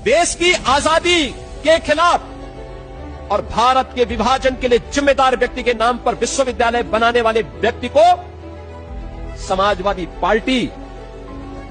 देश की आजादी के खिलाफ और भारत के विभाजन के लिए जिम्मेदार व्यक्ति के नाम पर विश्वविद्यालय बनाने वाले व्यक्ति को समाजवादी पार्टी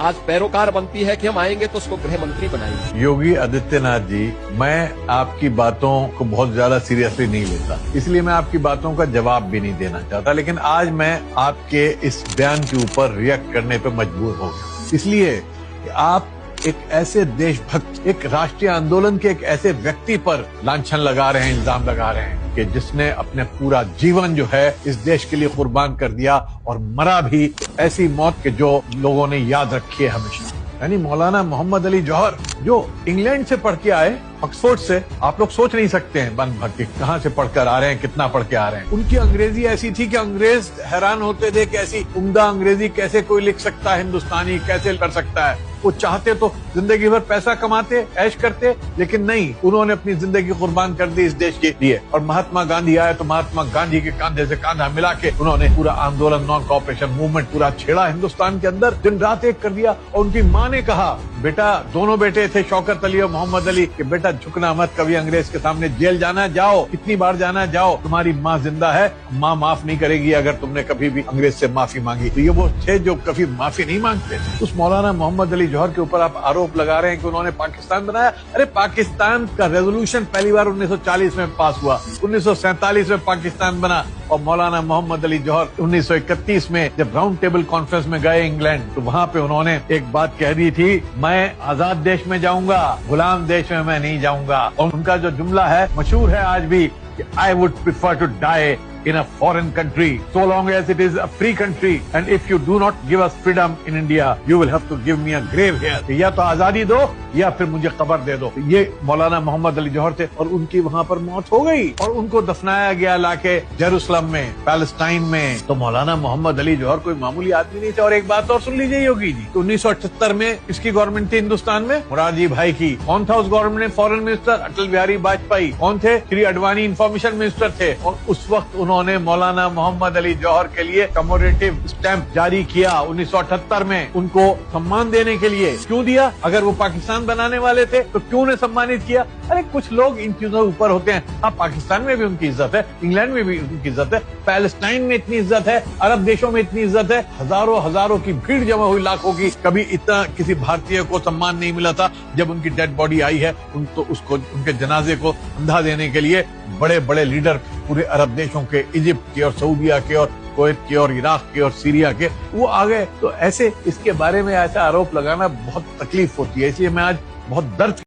आज पैरोकार बनती है कि हम आएंगे तो उसको गृह मंत्री बनाएंगे। योगी आदित्यनाथ जी, मैं आपकी बातों को बहुत ज्यादा सीरियसली नहीं लेता, इसलिए मैं आपकी बातों का जवाब भी नहीं देना चाहता, लेकिन आज मैं आपके इस बयान के ऊपर रिएक्ट करने पे मजबूर हो गया, इसलिए कि आप एक ऐसे देशभक्त, एक राष्ट्रीय आंदोलन के एक ऐसे व्यक्ति पर लांछन लगा रहे हैं, इल्जाम लगा रहे हैं कि जिसने अपने पूरा जीवन जो है इस देश के लिए कुर्बान कर दिया और मरा भी ऐसी मौत के जो लोगों ने याद रखी है हमेशा। यानी मौलाना मोहम्मद अली जौहर जो इंग्लैंड से पढ़ के आए, ऑक्सफोर्ड से, आप लोग सोच नहीं सकते हैं बन भग के कहां से पढ़कर आ रहे हैं, कितना पढ़ के आ रहे हैं। उनकी अंग्रेजी ऐसी थी कि अंग्रेज हैरान होते थे कि ऐसी उम्दा अंग्रेजी कैसे कोई लिख सकता है, हिंदुस्तानी कैसे कर सकता है। वो चाहते तो जिंदगी भर पैसा कमाते, ऐश करते, लेकिन नहीं, उन्होंने अपनी जिंदगी कुर्बान कर दी इस देश के लिए। और महात्मा गांधी आए तो महात्मा गांधी के कंधे से कंधा मिला के उन्होंने पूरा आंदोलन, नॉन कॉपरेशन मूवमेंट पूरा छेड़ा हिंदुस्तान के अंदर, दिन रात एक कर दिया। और उनकी माँ ने कहा, बेटा, दोनों बेटे थे शौकत अली और मोहम्मद अली, कि बेटा झुकना मत, कभी अंग्रेज के सामने जेल जाना, जाओ, कितनी बार जाना, जाओ, तुम्हारी माँ जिंदा है, माँ माफ नहीं करेगी अगर तुमने कभी भी अंग्रेज से माफी मांगी। तो ये वो थे जो कभी माफी नहीं मांगते थे। उस मौलाना मोहम्मद अली जौहर के ऊपर आप आरोप लगा रहे हैं कि उन्होंने पाकिस्तान बनाया। अरे पाकिस्तान का रेजोल्यूशन पहली बार 1940 में पास हुआ, 1947 में पाकिस्तान बना, और मौलाना मोहम्मद अली जौहर 1931 में जब राउंड टेबल कॉन्फ्रेंस में गए इंग्लैंड, तो वहां पे उन्होंने एक बात कह दी थी, मैं आजाद देश में जाऊंगा, गुलाम देश में मैं नहीं जाऊंगा। और उनका जो जुमला है मशहूर है आज भी, I would prefer to die in a foreign country so long as it is a free country, and if you do not give us freedom in India, you will have to give me a grave here. या तो आजादी दो या फिर मुझे कब्र दे दो। ये मौलाना मोहम्मद अली जौहर थे और उनकी वहां पर मौत हो गई और उनको दफनाया गया लाके जेरूसलम में, पैलेस्टाइन में। तो मौलाना मोहम्मद अली जौहर कोई मामूली आदमी नहीं थे। और एक बात और सुन लीजिए योगी जी, तो 1978 में किसकी गवर्नमेंट थी हिंदुस्तान में? मुरारजी भाई की। कौन था उस गवर्नमेंट में फॉरेन मिनिस्टर? अटल बिहारी वाजपेयी। कौन थे? श्री अडवाणी इंफॉर्मेशन मिनिस्टर थे। और उस वक्त उन्होंने मौलाना मोहम्मद अली जौहर के लिए कमोडेटिव स्टैंप जारी किया 1978 में, उनको सम्मान देने के लिए। क्यों दिया? अगर वो पाकिस्तान बनाने वाले थे तो क्यों ने सम्मानित किया? अरे कुछ लोग इन चीजों से ऊपर होते हैं। हाँ, पाकिस्तान में भी उनकी इज्जत है, इंग्लैंड में भी उनकी इज्जत है, पैलेस्टाइन में इतनी इज्जत है, अरब देशों में इतनी इज्जत है, हजारों हजारों की भीड़ जमा हुई, लाखों की। कभी इतना किसी भारतीय को सम्मान नहीं मिला था। जब उनकी डेड बॉडी आई है तो उसको, उनके जनाजे को अंधा देने के लिए बड़े बड़े लीडर पूरे अरब देशों के, इजिप्ट के और सऊदिया के और कुवैत के और इराक के और सीरिया के, वो आ गए। तो ऐसे इसके बारे में ऐसा आरोप लगाना बहुत तकलीफ होती है, इसलिए मैं आज बहुत दर्द